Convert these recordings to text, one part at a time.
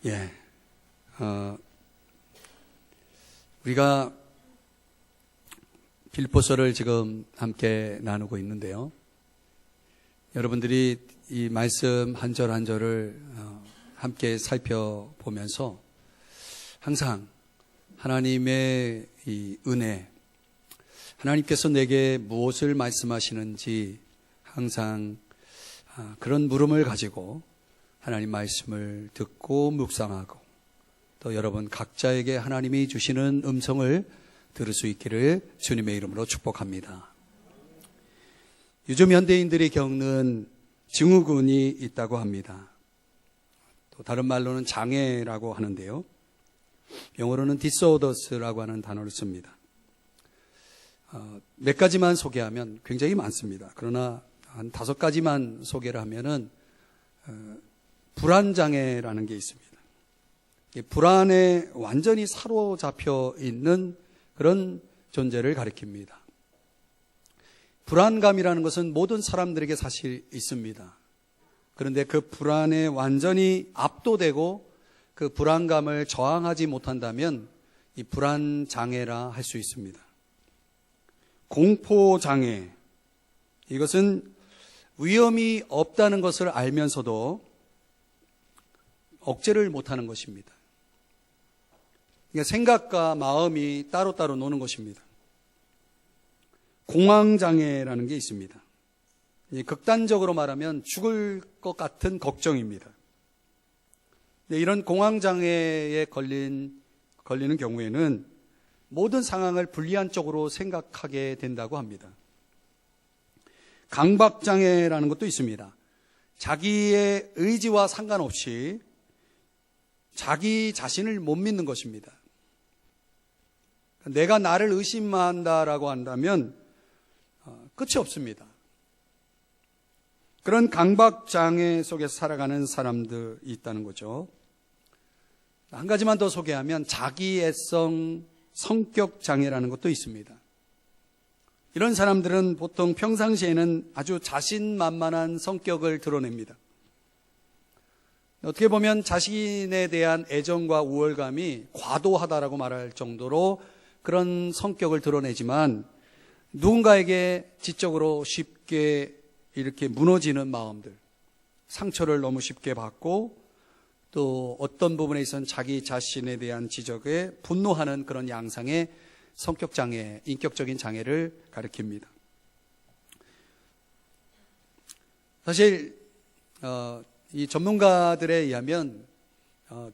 예, 우리가 빌립보서를 지금 함께 나누고 있는데요. 여러분들이 이 말씀 한 절 한 절을 함께 살펴보면서 항상 하나님의 이 은혜, 하나님께서 내게 무엇을 말씀하시는지 항상 그런 물음을 가지고 하나님 말씀을 듣고 묵상하고 또 여러분 각자에게 하나님이 주시는 음성을 들을 수 있기를 주님의 이름으로 축복합니다. 요즘 현대인들이 겪는 증후군이 있다고 합니다. 또 다른 말로는 장애라고 하는데요. 영어로는 disorders라고 하는 단어를 씁니다. 몇 가지만 소개하면 굉장히 많습니다. 그러나 한 5가지만 소개를 하면은 불안장애라는 게 있습니다. 불안에 완전히 사로잡혀 있는 그런 존재를 가리킵니다. 불안감이라는 것은 모든 사람들에게 사실 있습니다. 그런데 그 불안에 완전히 압도되고 그 불안감을 저항하지 못한다면 이 불안장애라 할 수 있습니다. 공포장애, 이것은 위험이 없다는 것을 알면서도 억제를 못하는 것입니다. 그러니까 생각과 마음이 따로따로 노는 것입니다. 공황장애라는 게 있습니다. 극단적으로 말하면 죽을 것 같은 걱정입니다. 이런 공황장애에 걸리는 경우에는 모든 상황을 불리한 쪽으로 생각하게 된다고 합니다. 강박장애라는 것도 있습니다. 자기의 의지와 상관없이 자기 자신을 못 믿는 것입니다. 내가 나를 의심한다라고 한다면 끝이 없습니다. 그런 강박장애 속에서 살아가는 사람들이 있다는 거죠. 한 가지만 더 소개하면 자기애성 성격장애라는 것도 있습니다. 이런 사람들은 보통 평상시에는 아주 자신만만한 성격을 드러냅니다. 어떻게 보면 자신에 대한 애정과 우월감이 과도하다라고 말할 정도로 그런 성격을 드러내지만 누군가에게 지적으로 쉽게 이렇게 무너지는 마음들, 상처를 너무 쉽게 받고 또 어떤 부분에 있어서는 자기 자신에 대한 지적에 분노하는 그런 양상의 성격장애, 인격적인 장애를 가리킵니다. 사실 이 전문가들에 의하면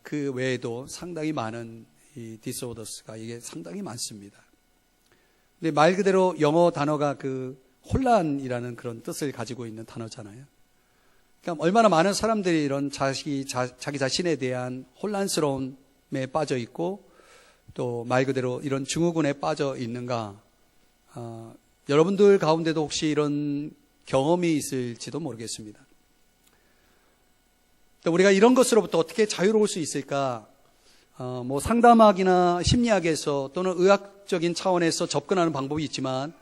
그 외에도 상당히 많은 이 디스오더스가 이게 상당히 많습니다. 근데 말 그대로 영어 단어가 그 혼란이라는 그런 뜻을 가지고 있는 단어잖아요. 그러니까 얼마나 많은 사람들이 이런 자기 자신에 대한 혼란스러움에 빠져 있고 또 말 그대로 이런 증후군에 빠져 있는가. 여러분들 가운데도 혹시 이런 경험이 있을지도 모르겠습니다. 또 우리가 이런 것으로부터 어떻게 자유로울 수 있을까? 뭐 상담학이나 심리학에서 또는 의학적인 차원에서 접근하는 방법이 있지만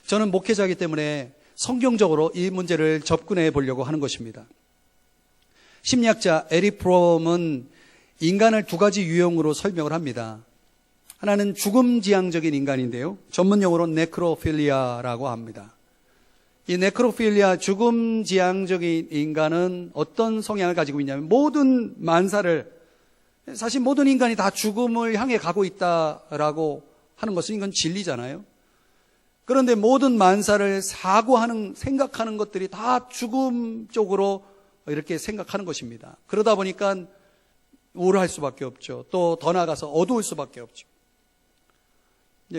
저는 목회자이기 때문에 성경적으로 이 문제를 접근해 보려고 하는 것입니다. 심리학자 에릭 프롬은 인간을 2가지 유형으로 설명을 합니다. 하나는 죽음지향적인 인간인데요. 전문용어로 네크로필리아라고 합니다. 이 네크로필리아 죽음지향적인 인간은 어떤 성향을 가지고 있냐면 모든 만사를, 사실 모든 인간이 다 죽음을 향해 가고 있다라고 하는 것은 이건 진리잖아요. 그런데 모든 만사를 사고하는, 생각하는 것들이 다 죽음 쪽으로 이렇게 생각하는 것입니다. 그러다 보니까 우울할 수밖에 없죠. 또 더 나아가서 어두울 수밖에 없죠.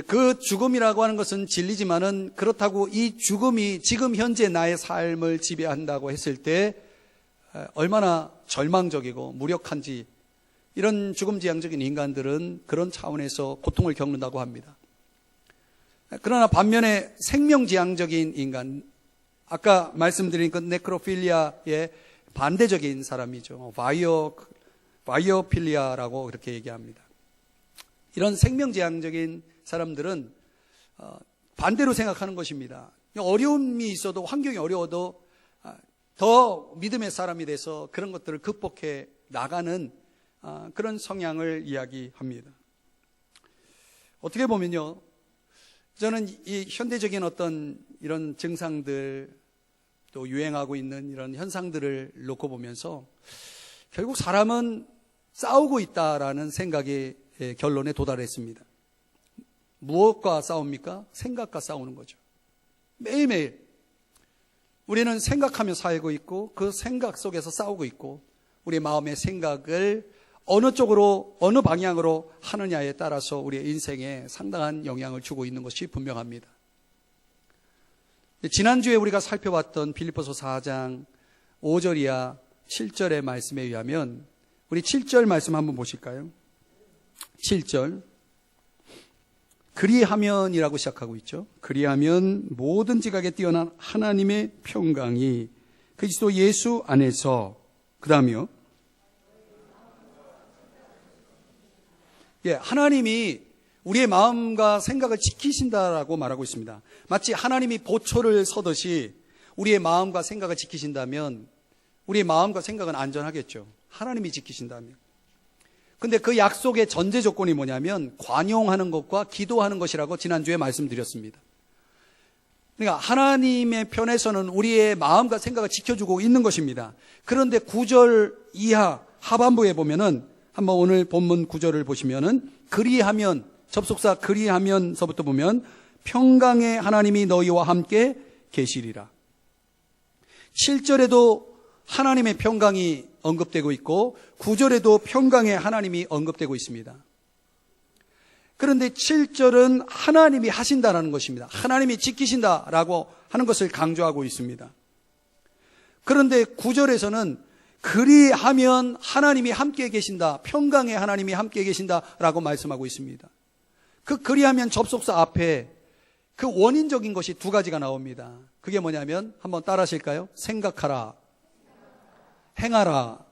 그 죽음이라고 하는 것은 진리지만은 그렇다고 이 죽음이 지금 현재 나의 삶을 지배한다고 했을 때 얼마나 절망적이고 무력한지 이런 죽음지향적인 인간들은 그런 차원에서 고통을 겪는다고 합니다. 그러나 반면에 생명지향적인 인간, 아까 말씀드린 그 네크로필리아의 반대적인 사람이죠. 바이오필리아라고 그렇게 얘기합니다. 이런 생명지향적인 사람들은 반대로 생각하는 것입니다. 어려움이 있어도, 환경이 어려워도 더 믿음의 사람이 돼서 그런 것들을 극복해 나가는 그런 성향을 이야기합니다. 어떻게 보면요, 저는 이 현대적인 어떤 이런 증상들, 또 유행하고 있는 이런 현상들을 놓고 보면서 결국 사람은 싸우고 있다라는 생각의 결론에 도달했습니다. 무엇과 싸웁니까? 생각과 싸우는 거죠. 매일매일 우리는 생각하며 살고 있고 그 생각 속에서 싸우고 있고 우리의 마음의 생각을 어느 쪽으로 어느 방향으로 하느냐에 따라서 우리의 인생에 상당한 영향을 주고 있는 것이 분명합니다. 지난주에 우리가 살펴봤던 빌립보서 4장 5절 이하 7절의 말씀에 의하면 우리 7절 말씀 한번 보실까요? 7절 그리하면이라고 시작하고 있죠. 그리하면 모든 지각에 뛰어난 하나님의 평강이 그리스도 예수 안에서 그 다음이요. 하나님이 우리의 마음과 생각을 지키신다라고 말하고 있습니다. 마치 하나님이 보초를 서듯이 우리의 마음과 생각을 지키신다면 우리의 마음과 생각은 안전하겠죠. 하나님이 지키신다면. 근데 그 약속의 전제 조건이 뭐냐면 관용하는 것과 기도하는 것이라고 지난주에 말씀드렸습니다. 그러니까 하나님의 편에서는 우리의 마음과 생각을 지켜주고 있는 것입니다. 그런데 9절 이하 하반부에 보면은 한번 오늘 본문 9절을 보시면은 그리하면 접속사 그리하면서부터 보면 평강의 하나님이 너희와 함께 계시리라. 7절에도 하나님의 평강이 언급되고 있고 9절에도 평강의 하나님이 언급되고 있습니다. 그런데 7절은 하나님이 하신다라는 것입니다. 하나님이 지키신다라고 하는 것을 강조하고 있습니다. 그런데 9절에서는 그리하면 하나님이 함께 계신다, 평강의 하나님이 함께 계신다라고 말씀하고 있습니다. 그 그리하면 접속사 앞에 그 원인적인 것이 두 가지가 나옵니다. 그게 뭐냐면 한번 따라 하실까요? 생각하라, 행하라.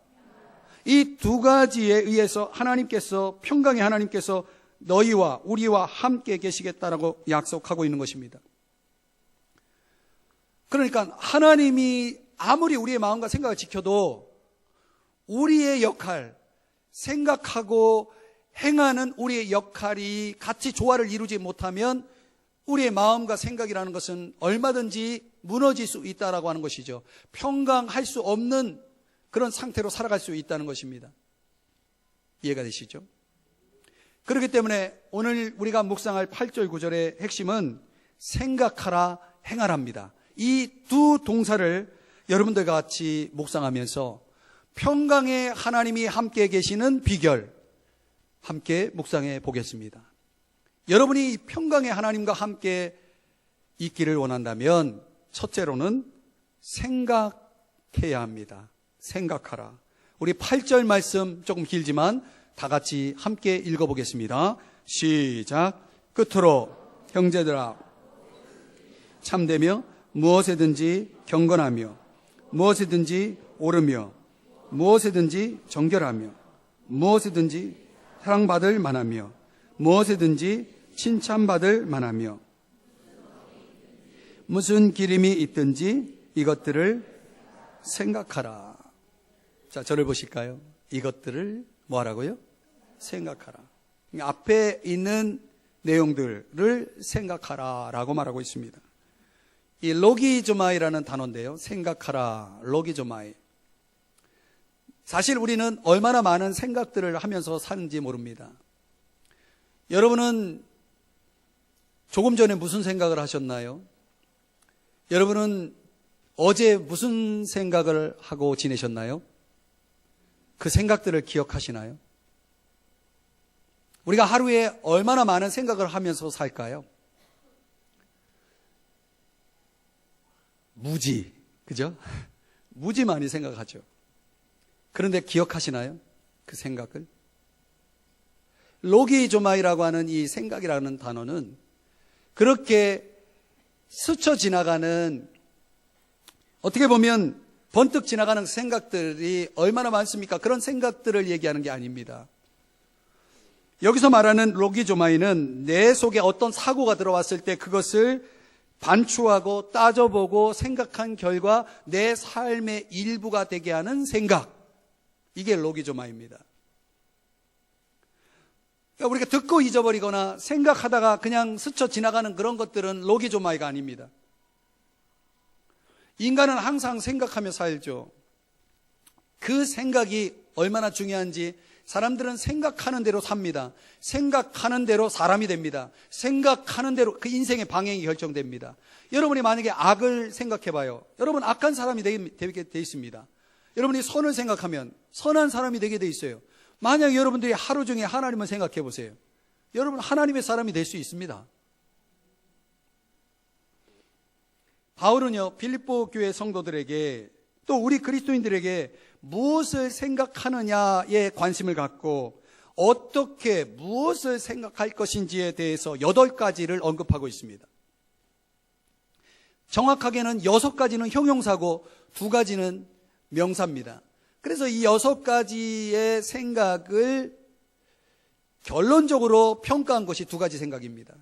이 두 가지에 의해서 하나님께서 평강의 하나님께서 너희와 우리와 함께 계시겠다라고 약속하고 있는 것입니다. 그러니까 하나님이 아무리 우리의 마음과 생각을 지켜도 우리의 역할, 생각하고 행하는 우리의 역할이 같이 조화를 이루지 못하면 우리의 마음과 생각이라는 것은 얼마든지 무너질 수 있다라고 하는 것이죠. 평강할 수 없는 그런 상태로 살아갈 수 있다는 것입니다. 이해가 되시죠? 그렇기 때문에 오늘 우리가 묵상할 8절 9절의 핵심은 생각하라, 행하랍니다. 이 두 동사를 여러분들과 같이 묵상하면서 평강의 하나님이 함께 계시는 비결 함께 묵상해 보겠습니다. 여러분이 이 평강의 하나님과 함께 있기를 원한다면 첫째로는 생각해야 합니다. 생각하라. 우리 8절 말씀 조금 길지만 다 같이 함께 읽어보겠습니다. 시작. 끝으로 형제들아 참되며 무엇에든지 경건하며 무엇에든지 옳으며 무엇에든지 정결하며 무엇에든지 사랑받을 만하며 무엇에든지 칭찬받을 만하며 무슨 기림이 있든지 이것들을 생각하라. 자, 저를 보실까요? 이것들을 뭐 하라고요? 생각하라. 앞에 있는 내용들을 생각하라 라고 말하고 있습니다. 이 로기조마이라는 단어인데요. 생각하라, 로기조마이. 사실 우리는 얼마나 많은 생각들을 하면서 사는지 모릅니다. 여러분은 조금 전에 무슨 생각을 하셨나요? 여러분은 어제 무슨 생각을 하고 지내셨나요? 그 생각들을 기억하시나요? 우리가 하루에 얼마나 많은 생각을 하면서 살까요? 무지, 그죠? 무지 많이 생각하죠. 그런데 기억하시나요? 그 생각을? 로기조마이라고 하는 이 생각이라는 단어는 그렇게 스쳐 지나가는, 어떻게 보면 번뜩 지나가는 생각들이 얼마나 많습니까? 그런 생각들을 얘기하는 게 아닙니다. 여기서 말하는 로기조마이는 내 속에 어떤 사고가 들어왔을 때 그것을 반추하고 따져보고 생각한 결과 내 삶의 일부가 되게 하는 생각, 이게 로기조마입니다. 그러니까 우리가 듣고 잊어버리거나 생각하다가 그냥 스쳐 지나가는 그런 것들은 로기조마이가 아닙니다. 인간은 항상 생각하며 살죠. 그 생각이 얼마나 중요한지 사람들은 생각하는 대로 삽니다. 생각하는 대로 사람이 됩니다. 생각하는 대로 그 인생의 방향이 결정됩니다. 여러분이 만약에 악을 생각해 봐요. 여러분 악한 사람이 되게 돼 있습니다. 여러분이 선을 생각하면 선한 사람이 되게 돼 있어요. 만약 여러분들이 하루 중에 하나님을 생각해 보세요. 여러분 하나님의 사람이 될 수 있습니다. 바울은요, 빌립보 교회 성도들에게 또 우리 그리스도인들에게 무엇을 생각하느냐에 관심을 갖고 어떻게 무엇을 생각할 것인지에 대해서 8가지를 언급하고 있습니다. 정확하게는 6가지는 형용사고 2가지는 명사입니다. 그래서 이 6가지의 생각을 결론적으로 평가한 것이 2가지 생각입니다.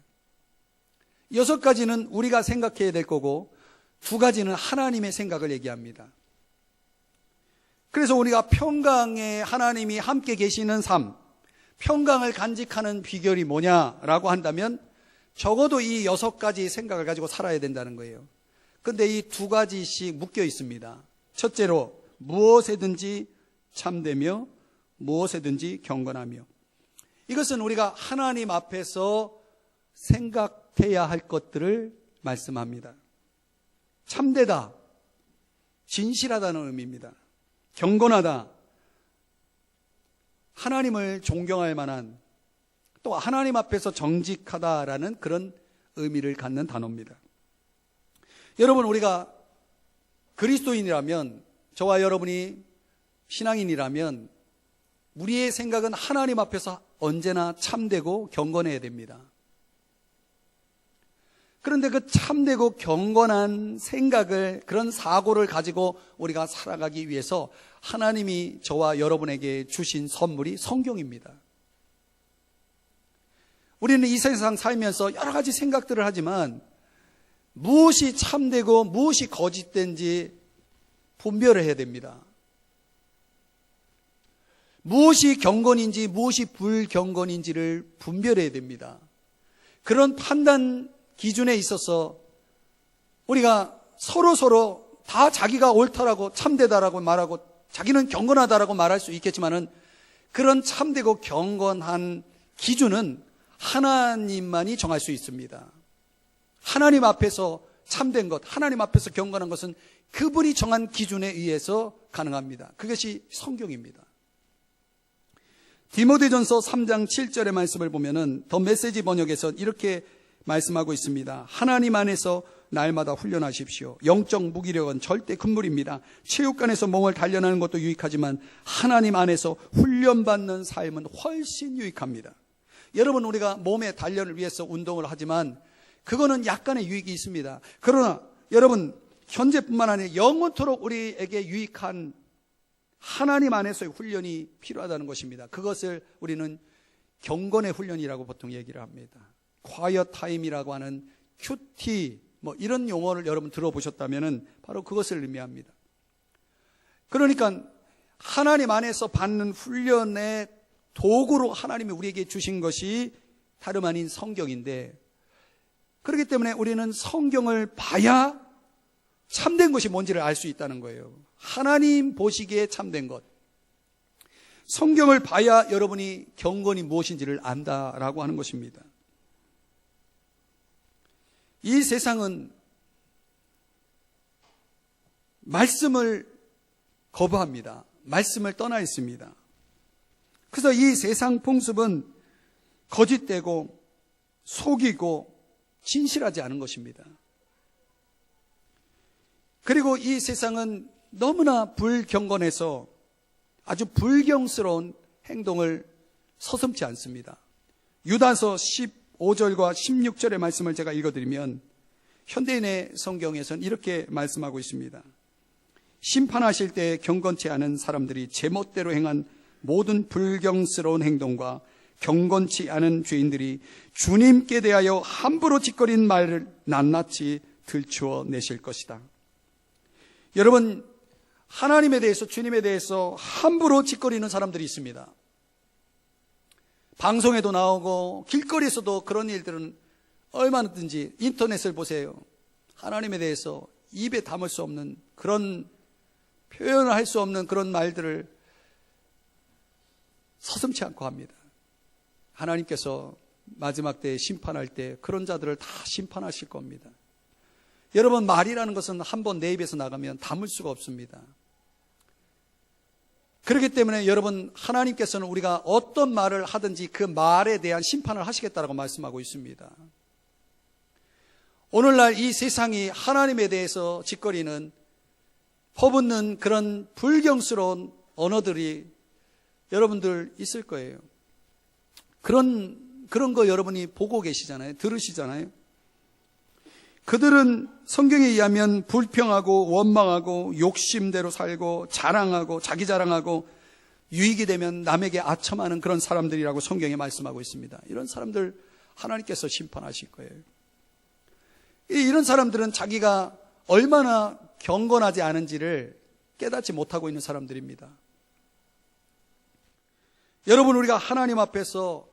6가지는 우리가 생각해야 될 거고 2가지는 하나님의 생각을 얘기합니다. 그래서 우리가 평강에 하나님이 함께 계시는 삶, 평강을 간직하는 비결이 뭐냐라고 한다면 적어도 이 6가지 생각을 가지고 살아야 된다는 거예요. 그런데 이 2가지씩 묶여 있습니다. 첫째로 무엇에든지 참되며 무엇에든지 경건하며. 이것은 우리가 하나님 앞에서 생각해야 할 것들을 말씀합니다. 참되다, 진실하다는 의미입니다. 경건하다, 하나님을 존경할 만한, 또 하나님 앞에서 정직하다라는 그런 의미를 갖는 단어입니다. 여러분, 우리가 그리스도인이라면, 저와 여러분이 신앙인이라면 우리의 생각은 하나님 앞에서 언제나 참되고 경건해야 됩니다. 그런데 그 참되고 경건한 생각을, 그런 사고를 가지고 우리가 살아가기 위해서 하나님이 저와 여러분에게 주신 선물이 성경입니다. 우리는 이 세상 살면서 여러 가지 생각들을 하지만 무엇이 참되고 무엇이 거짓된지 분별을 해야 됩니다. 무엇이 경건인지 무엇이 불경건인지를 분별해야 됩니다. 그런 판단 기준에 있어서 우리가 서로 다 자기가 옳다라고 참되다라고 말하고 자기는 경건하다라고 말할 수 있겠지만은 그런 참되고 경건한 기준은 하나님만이 정할 수 있습니다. 하나님 앞에서 참된 것, 하나님 앞에서 경건한 것은 그분이 정한 기준에 의해서 가능합니다. 그것이 성경입니다. 디모데전서 3장 7절의 말씀을 보면은 더 메시지 번역에서 이렇게 말씀하고 있습니다. 하나님 안에서 날마다 훈련하십시오. 영적 무기력은 절대 금물입니다. 체육관에서 몸을 단련하는 것도 유익하지만 하나님 안에서 훈련받는 삶은 훨씬 유익합니다. 여러분, 우리가 몸의 단련을 위해서 운동을 하지만 그거는 약간의 유익이 있습니다. 그러나 여러분, 현재뿐만 아니라 영원토록 우리에게 유익한 하나님 안에서의 훈련이 필요하다는 것입니다. 그것을 우리는 경건의 훈련이라고 보통 얘기를 합니다. quiet time이라고 하는 큐티, 이런 용어를 여러분 들어보셨다면 바로 그것을 의미합니다. 그러니까 하나님 안에서 받는 훈련의 도구로 하나님이 우리에게 주신 것이 다름 아닌 성경인데, 그렇기 때문에 우리는 성경을 봐야 참된 것이 뭔지를 알 수 있다는 거예요. 하나님 보시기에 참된 것. 성경을 봐야 여러분이 경건이 무엇인지를 안다라고 하는 것입니다. 이 세상은 말씀을 거부합니다. 말씀을 떠나 있습니다. 그래서 이 세상 풍습은 거짓되고 속이고 진실하지 않은 것입니다. 그리고 이 세상은 너무나 불경건해서 아주 불경스러운 행동을 서슴지 않습니다. 유다서 15절과 16절의 말씀을 제가 읽어드리면 현대인의 성경에서는 이렇게 말씀하고 있습니다. 심판하실 때 경건치 않은 사람들이 제멋대로 행한 모든 불경스러운 행동과 경건치 않은 죄인들이 주님께 대하여 함부로 짓거린 말을 낱낱이 들추어 내실 것이다. 여러분, 하나님에 대해서, 주님에 대해서 함부로 짓거리는 사람들이 있습니다. 방송에도 나오고 길거리에서도 그런 일들은 얼마든지 인터넷을 보세요. 하나님에 대해서 입에 담을 수 없는 그런 표현을 할 수 없는 그런 말들을 서슴지 않고 합니다. 하나님께서 마지막 때에 심판할 때 그런 자들을 다 심판하실 겁니다. 여러분, 말이라는 것은 한번 내 입에서 나가면 담을 수가 없습니다. 그렇기 때문에 여러분, 하나님께서는 우리가 어떤 말을 하든지 그 말에 대한 심판을 하시겠다라고 말씀하고 있습니다. 오늘날 이 세상이 하나님에 대해서 짓거리는 퍼붓는 그런 불경스러운 언어들이 여러분들 있을 거예요. 그런 거 여러분이 보고 계시잖아요. 들으시잖아요. 그들은 성경에 의하면 불평하고 원망하고 욕심대로 살고 자랑하고 자기 자랑하고 유익이 되면 남에게 아첨하는 그런 사람들이라고 성경에 말씀하고 있습니다. 이런 사람들 하나님께서 심판하실 거예요. 이런 사람들은 자기가 얼마나 경건하지 않은지를 깨닫지 못하고 있는 사람들입니다. 여러분, 우리가 하나님 앞에서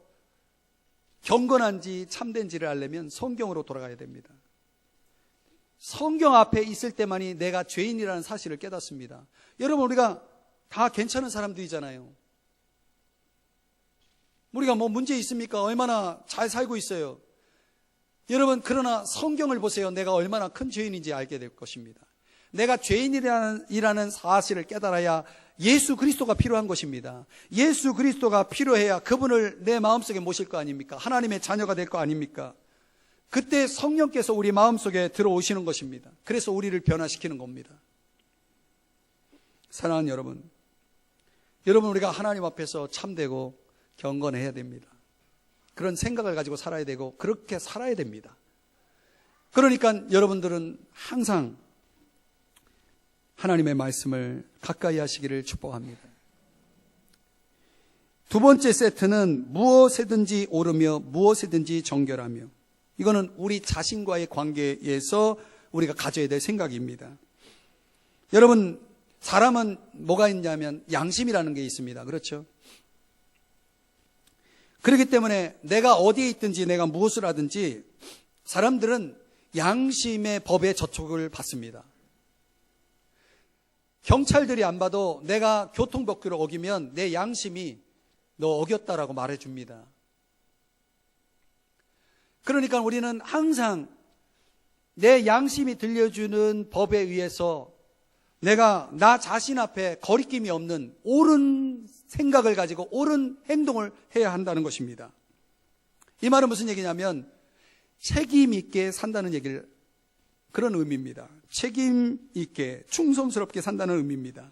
경건한지 참된지를 알려면 성경으로 돌아가야 됩니다. 성경 앞에 있을 때만이 내가 죄인이라는 사실을 깨닫습니다. 여러분, 우리가 다 괜찮은 사람들이잖아요. 우리가 뭐 문제 있습니까? 얼마나 잘 살고 있어요. 여러분, 그러나 성경을 보세요. 내가 얼마나 큰 죄인인지 알게 될 것입니다. 내가 죄인이라는 사실을 깨달아야 예수 그리스도가 필요한 것입니다. 예수 그리스도가 필요해야 그분을 내 마음속에 모실 거 아닙니까? 하나님의 자녀가 될 거 아닙니까? 그때 성령께서 우리 마음속에 들어오시는 것입니다. 그래서 우리를 변화시키는 겁니다. 사랑하는 여러분, 우리가 하나님 앞에서 참되고 경건해야 됩니다. 그런 생각을 가지고 살아야 되고 그렇게 살아야 됩니다. 그러니까 여러분들은 항상 하나님의 말씀을 가까이 하시기를 축복합니다. 두 번째 세트는 무엇에든지 오르며 무엇에든지 정결하며, 이거는 우리 자신과의 관계에서 우리가 가져야 될 생각입니다. 여러분, 사람은 뭐가 있냐면 양심이라는 게 있습니다. 그렇죠? 그렇기 때문에 내가 어디에 있든지 내가 무엇을 하든지 사람들은 양심의 법에 저촉을 받습니다. 경찰들이 안 봐도 내가 교통법규를 어기면 내 양심이 너 어겼다라고 말해줍니다. 그러니까 우리는 항상 내 양심이 들려주는 법에 의해서 내가 나 자신 앞에 거리낌이 없는 옳은 생각을 가지고 옳은 행동을 해야 한다는 것입니다. 이 말은 무슨 얘기냐면 책임 있게 산다는 얘기를, 그런 의미입니다. 책임 있게 충성스럽게 산다는 의미입니다.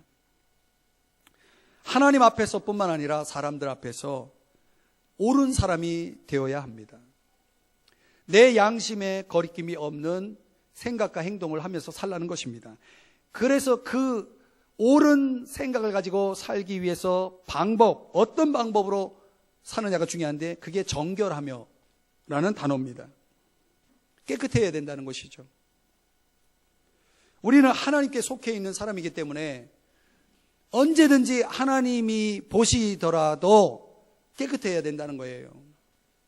하나님 앞에서뿐만 아니라 사람들 앞에서 옳은 사람이 되어야 합니다. 내 양심에 거리낌이 없는 생각과 행동을 하면서 살라는 것입니다. 그래서 그 옳은 생각을 가지고 살기 위해서 어떤 방법으로 사느냐가 중요한데 그게 정결하며 라는 단어입니다. 깨끗해야 된다는 것이죠. 우리는 하나님께 속해 있는 사람이기 때문에 언제든지 하나님이 보시더라도 깨끗해야 된다는 거예요.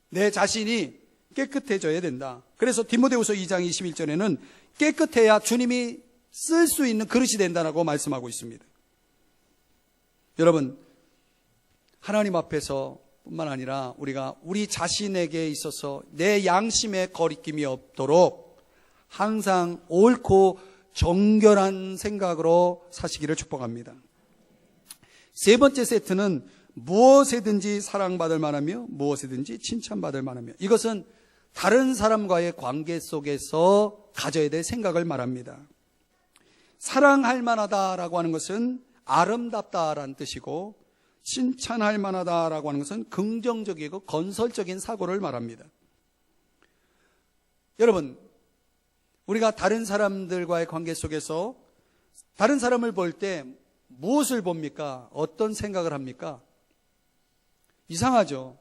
내 자신이 깨끗해져야 된다. 그래서 디모데후서 2장 21절에는 깨끗해야 주님이 쓸 수 있는 그릇이 된다고 말씀하고 있습니다. 여러분, 하나님 앞에서 뿐만 아니라 우리가 우리 자신에게 있어서 내 양심에 거리낌이 없도록 항상 옳고 정결한 생각으로 사시기를 축복합니다. 세 번째 세트는 무엇에든지 사랑받을 만하며 무엇에든지 칭찬받을 만하며, 이것은 다른 사람과의 관계 속에서 가져야 될 생각을 말합니다. 사랑할 만하다라고 하는 것은 아름답다라는 뜻이고, 칭찬할 만하다라고 하는 것은 긍정적이고 건설적인 사고를 말합니다. 여러분, 우리가 다른 사람들과의 관계 속에서 다른 사람을 볼 때 무엇을 봅니까? 어떤 생각을 합니까? 이상하죠.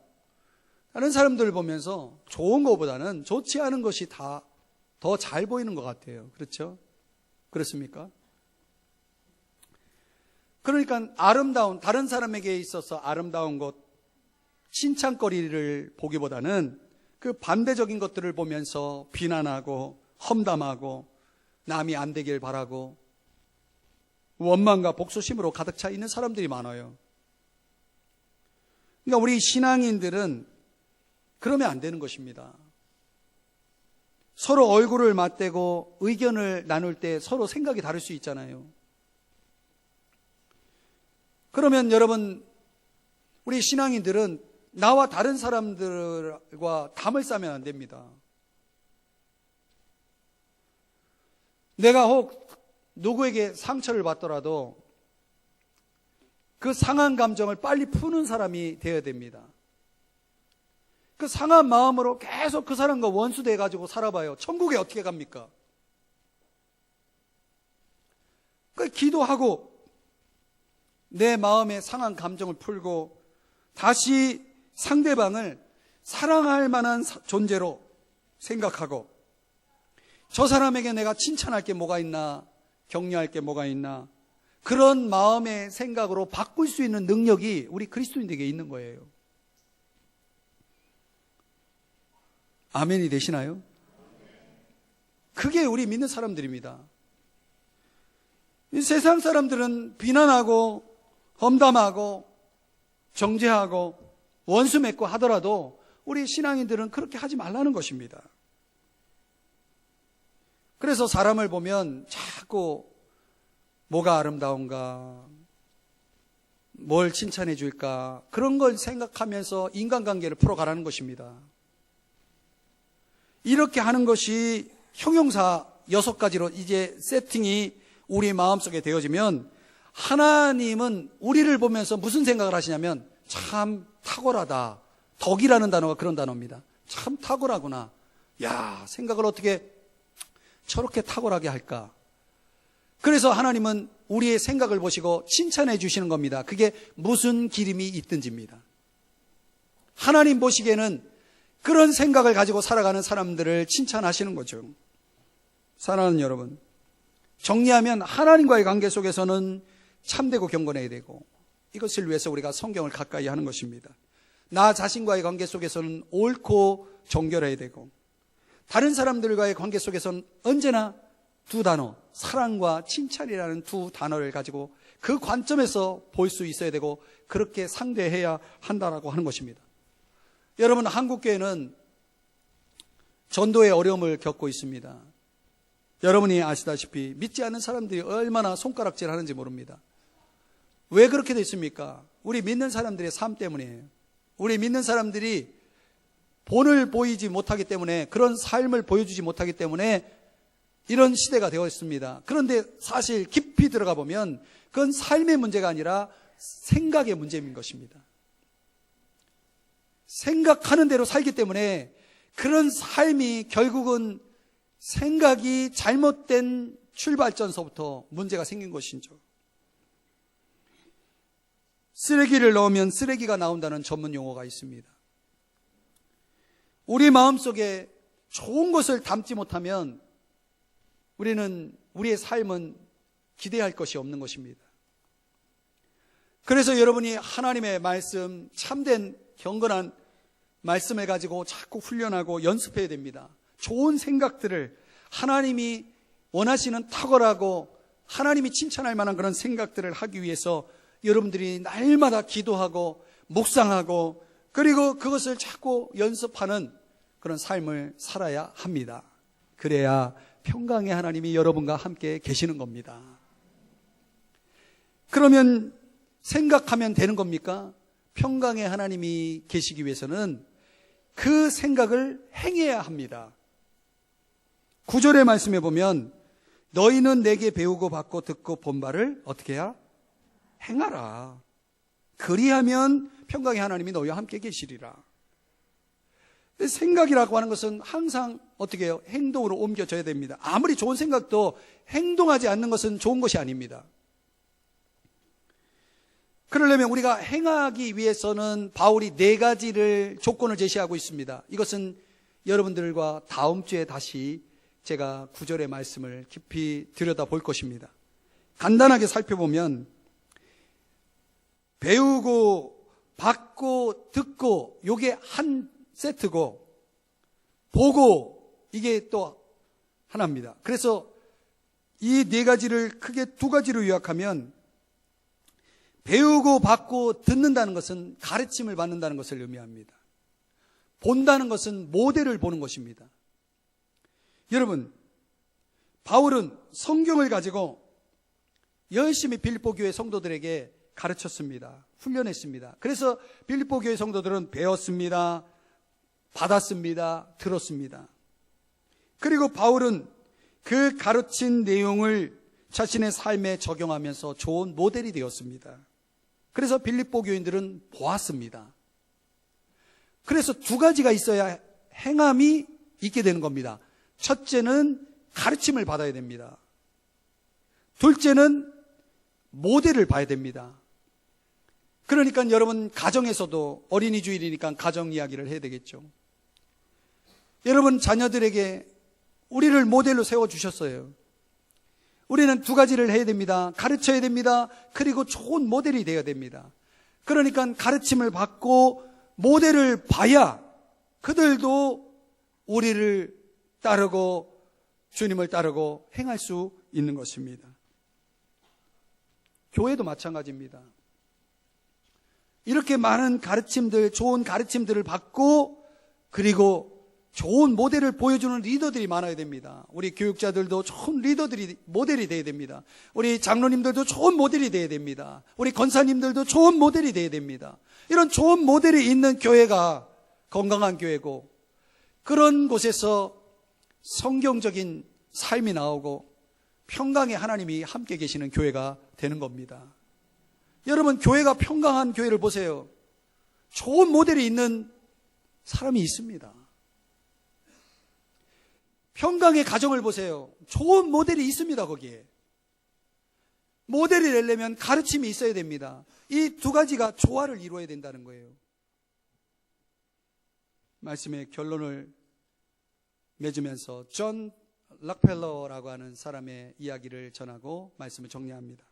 다른 사람들을 보면서 좋은 것보다는 좋지 않은 것이 다 더 잘 보이는 것 같아요. 그렇죠? 그렇습니까? 그러니까 다른 사람에게 있어서 아름다운 것, 칭찬거리를 보기보다는 그 반대적인 것들을 보면서 비난하고 험담하고 남이 안 되길 바라고 원망과 복수심으로 가득 차 있는 사람들이 많아요. 그러니까 우리 신앙인들은 그러면 안 되는 것입니다. 서로 얼굴을 맞대고 의견을 나눌 때 서로 생각이 다를 수 있잖아요. 그러면 여러분, 우리 신앙인들은 나와 다른 사람들과 담을 싸면 안 됩니다. 내가 혹 누구에게 상처를 받더라도 그 상한 감정을 빨리 푸는 사람이 되어야 됩니다. 그 상한 마음으로 계속 그 사람과 원수돼 가지고 살아봐요. 천국에 어떻게 갑니까? 그 기도하고 내 마음의 상한 감정을 풀고 다시 상대방을 사랑할 만한 존재로 생각하고 저 사람에게 내가 칭찬할 게 뭐가 있나, 격려할 게 뭐가 있나, 그런 마음의 생각으로 바꿀 수 있는 능력이 우리 그리스도인에게 있는 거예요. 아멘이 되시나요? 그게 우리 믿는 사람들입니다. 이 세상 사람들은 비난하고 험담하고 정죄하고 원수 맺고 하더라도 우리 신앙인들은 그렇게 하지 말라는 것입니다. 그래서 사람을 보면 자꾸 뭐가 아름다운가, 뭘 칭찬해 줄까, 그런 걸 생각하면서 인간관계를 풀어가라는 것입니다. 이렇게 하는 것이 형용사 6가지로 이제 세팅이 우리 마음속에 되어지면 하나님은 우리를 보면서 무슨 생각을 하시냐면 참 탁월하다. 덕이라는 단어가 그런 단어입니다. 참 탁월하구나. 야, 생각을 어떻게 저렇게 탁월하게 할까? 그래서 하나님은 우리의 생각을 보시고 칭찬해 주시는 겁니다. 그게 무슨 기름이 있든지입니다. 하나님 보시기에는 그런 생각을 가지고 살아가는 사람들을 칭찬하시는 거죠. 사랑하는 여러분, 정리하면 하나님과의 관계 속에서는 참되고 경건해야 되고, 이것을 위해서 우리가 성경을 가까이 하는 것입니다. 나 자신과의 관계 속에서는 옳고 정결해야 되고, 다른 사람들과의 관계 속에서는 언제나 두 단어, 사랑과 칭찬이라는 두 단어를 가지고 그 관점에서 볼 수 있어야 되고, 그렇게 상대해야 한다라고 하는 것입니다. 여러분, 한국교회는 전도의 어려움을 겪고 있습니다. 여러분이 아시다시피 믿지 않는 사람들이 얼마나 손가락질 하는지 모릅니다. 왜 그렇게 됐습니까? 우리 믿는 사람들의 삶 때문이에요. 우리 믿는 사람들이 본을 보이지 못하기 때문에, 그런 삶을 보여주지 못하기 때문에 이런 시대가 되어 있습니다. 그런데 사실 깊이 들어가 보면 그건 삶의 문제가 아니라 생각의 문제인 것입니다. 생각하는 대로 살기 때문에 그런 삶이 결국은 생각이 잘못된 출발점서부터 문제가 생긴 것이죠. 쓰레기를 넣으면 쓰레기가 나온다는 전문 용어가 있습니다. 우리 마음속에 좋은 것을 담지 못하면 우리의 삶은 기대할 것이 없는 것입니다. 그래서 여러분이 하나님의 말씀, 참된 경건한 말씀을 가지고 자꾸 훈련하고 연습해야 됩니다. 좋은 생각들을, 하나님이 원하시는 탁월하고 하나님이 칭찬할 만한 그런 생각들을 하기 위해서 여러분들이 날마다 기도하고 묵상하고, 그리고 그것을 자꾸 연습하는 그런 삶을 살아야 합니다. 그래야 평강의 하나님이 여러분과 함께 계시는 겁니다. 그러면 생각하면 되는 겁니까? 평강의 하나님이 계시기 위해서는 그 생각을 행해야 합니다. 9절의 말씀에 보면 너희는 내게 배우고 받고 듣고 본 바를 어떻게 해야? 행하라. 그리하면 평강의 하나님이 너희와 함께 계시리라. 생각이라고 하는 것은 항상 어떻게 해요? 행동으로 옮겨져야 됩니다. 아무리 좋은 생각도 행동하지 않는 것은 좋은 것이 아닙니다. 그러려면 우리가 행하기 위해서는 바울이 4가지를 조건을 제시하고 있습니다. 이것은 여러분들과 다음 주에 다시 제가 9절의 말씀을 깊이 들여다볼 것입니다. 간단하게 살펴보면 배우고 받고 듣고 요게 한 세트고, 보고 이게 또 하나입니다. 그래서 이 네 가지를 크게 두 가지로 요약하면, 배우고 받고 듣는다는 것은 가르침을 받는다는 것을 의미합니다. 본다는 것은 모델을 보는 것입니다. 여러분, 바울은 성경을 가지고 열심히 빌립보 교회 성도들에게 가르쳤습니다. 훈련했습니다. 그래서 빌립보 교회 성도들은 배웠습니다. 받았습니다. 들었습니다. 그리고 바울은 그 가르친 내용을 자신의 삶에 적용하면서 좋은 모델이 되었습니다. 그래서 빌립보 교인들은 보았습니다. 그래서 두 가지가 있어야 행함이 있게 되는 겁니다. 첫째는 가르침을 받아야 됩니다. 둘째는 모델을 봐야 됩니다. 그러니까 여러분, 가정에서도 어린이 주일이니까 가정 이야기를 해야 되겠죠. 여러분, 자녀들에게 우리를 모델로 세워주셨어요. 우리는 두 가지를 해야 됩니다. 가르쳐야 됩니다. 그리고 좋은 모델이 되어야 됩니다. 그러니까 가르침을 받고 모델을 봐야 그들도 우리를 따르고 주님을 따르고 행할 수 있는 것입니다. 교회도 마찬가지입니다. 이렇게 많은 가르침들, 좋은 가르침들을 받고 그리고 좋은 모델을 보여주는 리더들이 많아야 됩니다. 우리 교육자들도 좋은 리더들이, 모델이 되어야 됩니다. 우리 장로님들도 좋은 모델이 되어야 됩니다. 우리 권사님들도 좋은 모델이 되어야 됩니다. 이런 좋은 모델이 있는 교회가 건강한 교회고, 그런 곳에서 성경적인 삶이 나오고 평강의 하나님이 함께 계시는 교회가 되는 겁니다. 여러분, 교회가 평강한 교회를 보세요. 좋은 모델이 있는 사람이 있습니다. 평강의 가정을 보세요. 좋은 모델이 있습니다. 거기에 모델이 되려면 가르침이 있어야 됩니다. 이 두 가지가 조화를 이루어야 된다는 거예요. 말씀의 결론을 맺으면서 존 락펠러라고 하는 사람의 이야기를 전하고 말씀을 정리합니다.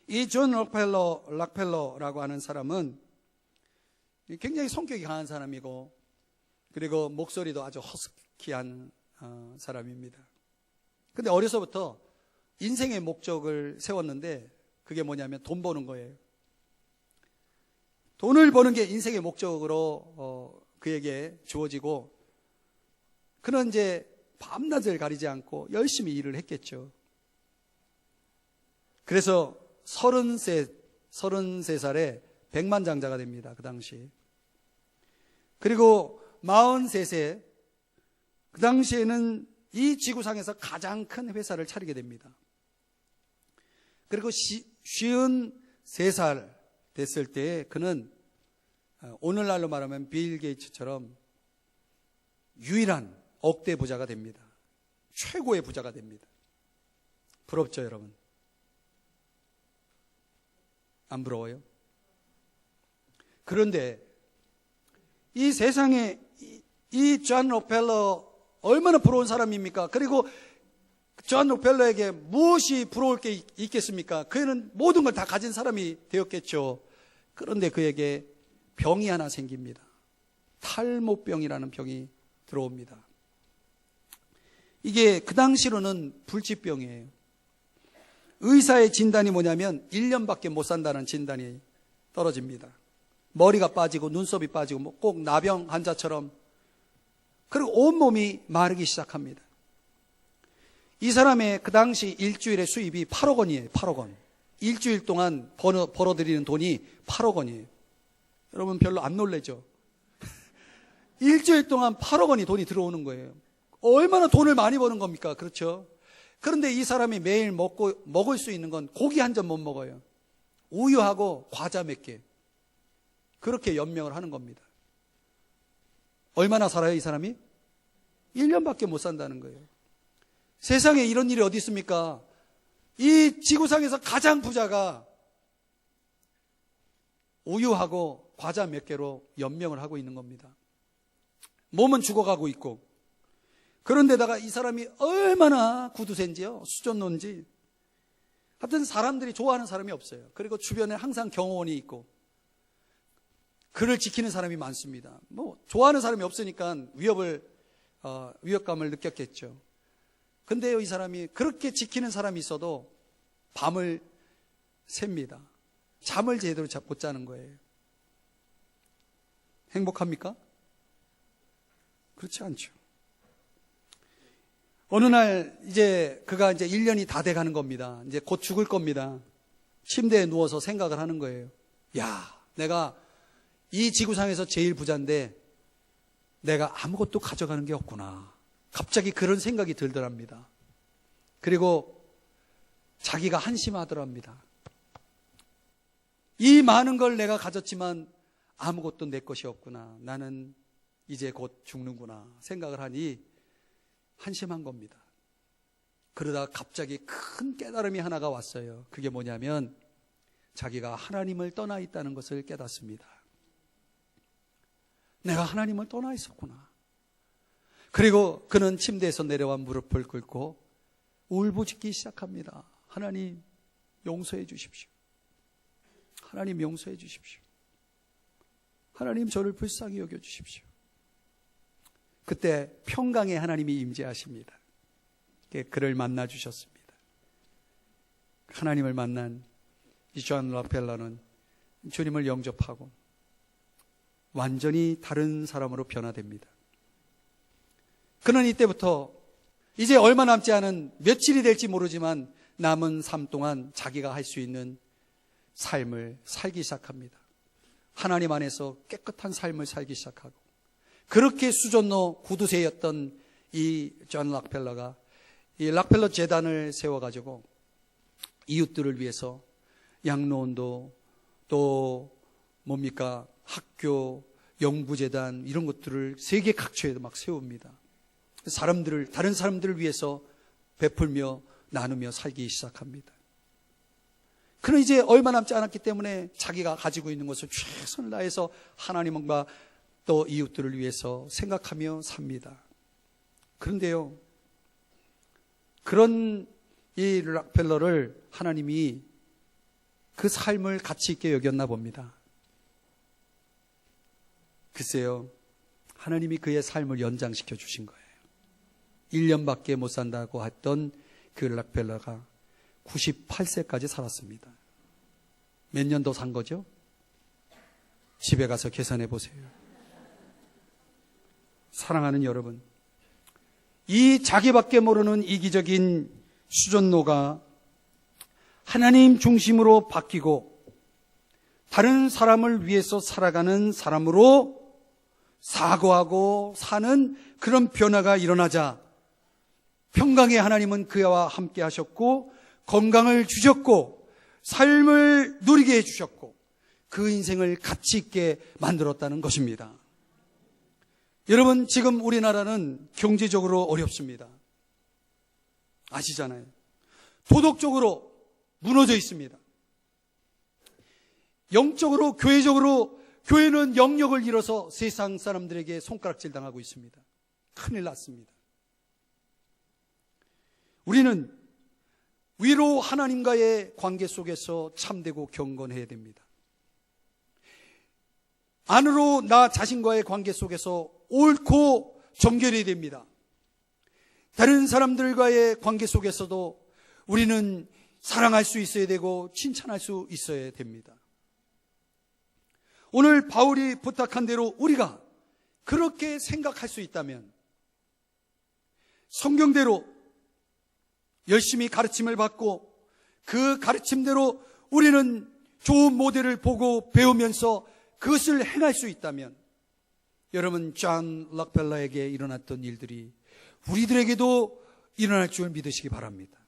이 존 락펠러라고 하는 사람은 굉장히 성격이 강한 사람이고, 그리고 목소리도 아주 허스키한 사람입니다. 근데 어려서부터 인생의 목적을 세웠는데, 그게 뭐냐면 돈 버는 거예요. 돈을 버는 게 인생의 목적으로 그에게 주어지고, 그는 이제 밤낮을 가리지 않고 열심히 일을 했겠죠. 그래서 33살에 백만장자가 됩니다. 그 당시. 그리고 43세, 그 당시에는 이 지구상에서 가장 큰 회사를 차리게 됩니다. 그리고 53살 됐을 때 그는 오늘날로 말하면 빌 게이츠처럼 유일한 억대 부자가 됩니다. 최고의 부자가 됩니다. 부럽죠, 여러분? 안 부러워요? 그런데 이 세상에 이 존 록펠러 얼마나 부러운 사람입니까? 그리고 존 록펠러에게 무엇이 부러울 게 있겠습니까? 그는 모든 걸 다 가진 사람이 되었겠죠. 그런데 그에게 병이 하나 생깁니다. 탈모병이라는 병이 들어옵니다. 이게 그 당시로는 불치병이에요. 의사의 진단이 뭐냐면 1년밖에 못 산다는 진단이 떨어집니다. 머리가 빠지고 눈썹이 빠지고 꼭 나병 환자처럼, 그리고 온몸이 마르기 시작합니다. 이 사람의 그 당시 일주일의 수입이 8억 원이에요. 8억 원. 일주일 동안 벌어들이는 돈이 8억 원이에요. 여러분 별로 안 놀라죠? 일주일 동안 8억 원이 돈이 들어오는 거예요. 얼마나 돈을 많이 버는 겁니까? 그렇죠? 그런데 이 사람이 매일 먹을 수 있는 건 고기 한 점 못 먹어요. 우유하고 과자 몇 개. 그렇게 연명을 하는 겁니다. 얼마나 살아요, 이 사람이? 1년밖에 못 산다는 거예요. 세상에 이런 일이 어디 있습니까? 이 지구상에서 가장 부자가 우유하고 과자 몇 개로 연명을 하고 있는 겁니다. 몸은 죽어가고 있고, 그런데다가 이 사람이 얼마나 구두쇠인지요, 수전노인지. 하여튼 사람들이 좋아하는 사람이 없어요. 그리고 주변에 항상 경호원이 있고, 그를 지키는 사람이 많습니다. 좋아하는 사람이 없으니까 위협감을 느꼈겠죠. 근데요, 이 사람이 그렇게 지키는 사람이 있어도 밤을 셉니다. 잠을 제대로 못 자는 거예요. 행복합니까? 그렇지 않죠. 어느 날 그가 1년이 다 돼 가는 겁니다. 이제 곧 죽을 겁니다. 침대에 누워서 생각을 하는 거예요. 야, 내가 이 지구상에서 제일 부자인데 내가 아무것도 가져가는 게 없구나. 갑자기 그런 생각이 들더랍니다. 그리고 자기가 한심하더랍니다. 이 많은 걸 내가 가졌지만 아무것도 내 것이 없구나. 나는 이제 곧 죽는구나 생각을 하니 한심한 겁니다. 그러다 갑자기 큰 깨달음이 하나가 왔어요. 그게 뭐냐면 자기가 하나님을 떠나 있다는 것을 깨닫습니다. 내가 하나님을 떠나 있었구나. 그리고 그는 침대에서 내려와 무릎을 꿇고 울부짖기 시작합니다. 하나님 용서해 주십시오. 하나님 용서해 주십시오. 하나님 저를 불쌍히 여겨 주십시오. 그때 평강의 하나님이 임재하십니다. 그를 만나 주셨습니다. 하나님을 만난 이 존 락펠러는 주님을 영접하고 완전히 다른 사람으로 변화됩니다. 그는 이때부터 이제 얼마 남지 않은 며칠이 될지 모르지만 남은 삶 동안 자기가 할 수 있는 삶을 살기 시작합니다. 하나님 안에서 깨끗한 삶을 살기 시작하고, 그렇게 수전노 구두쇠였던 이 존 락펠러가 이 락펠러 재단을 세워가지고 이웃들을 위해서 양로원도 또 학교, 영부재단 이런 것들을 세계 각처에 막 세웁니다. 다른 사람들을 위해서 베풀며 나누며 살기 시작합니다. 그는 이제 얼마 남지 않았기 때문에 자기가 가지고 있는 것을 최선을 다해서 하나님과 또 이웃들을 위해서 생각하며 삽니다. 그런데요, 그런 이 락펠러를 하나님이 그 삶을 가치 있게 여겼나 봅니다. 글쎄요, 하나님이 그의 삶을 연장시켜 주신 거예요. 1년밖에 못 산다고 했던 그 락펠러가 98세까지 살았습니다. 몇 년 더 산 거죠? 집에 가서 계산해 보세요. 사랑하는 여러분, 이 자기밖에 모르는 이기적인 수전노가 하나님 중심으로 바뀌고 다른 사람을 위해서 살아가는 사람으로 사고하고 사는 그런 변화가 일어나자 평강의 하나님은 그와 함께 하셨고 건강을 주셨고 삶을 누리게 해주셨고 그 인생을 가치 있게 만들었다는 것입니다. 여러분, 지금 우리나라는 경제적으로 어렵습니다. 아시잖아요. 도덕적으로 무너져 있습니다. 영적으로, 교회적으로 교회는 영역을 잃어서 세상 사람들에게 손가락질 당하고 있습니다. 큰일 났습니다. 우리는 위로 하나님과의 관계 속에서 참되고 경건해야 됩니다. 안으로 나 자신과의 관계 속에서 옳고 정결해야 됩니다. 다른 사람들과의 관계 속에서도 우리는 사랑할 수 있어야 되고 칭찬할 수 있어야 됩니다. 오늘 바울이 부탁한 대로 우리가 그렇게 생각할 수 있다면 성경대로 열심히 가르침을 받고 그 가르침대로 우리는 좋은 모델을 보고 배우면서 그것을 행할 수 있다면 여러분, 존 락펠러에게 일어났던 일들이 우리들에게도 일어날 줄 믿으시기 바랍니다.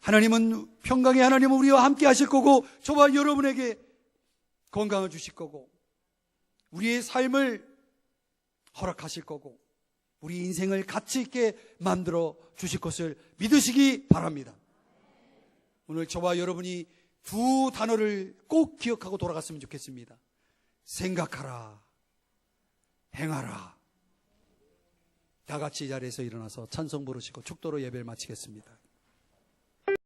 하나님은, 평강의 하나님은 우리와 함께 하실 거고 저와 여러분에게 건강을 주실 거고 우리의 삶을 허락하실 거고 우리 인생을 가치 있게 만들어 주실 것을 믿으시기 바랍니다. 오늘 저와 여러분이 두 단어를 꼭 기억하고 돌아갔으면 좋겠습니다. 생각하라, 행하라. 다 같이 이 자리에서 일어나서 찬송 부르시고 축도로 예배를 마치겠습니다.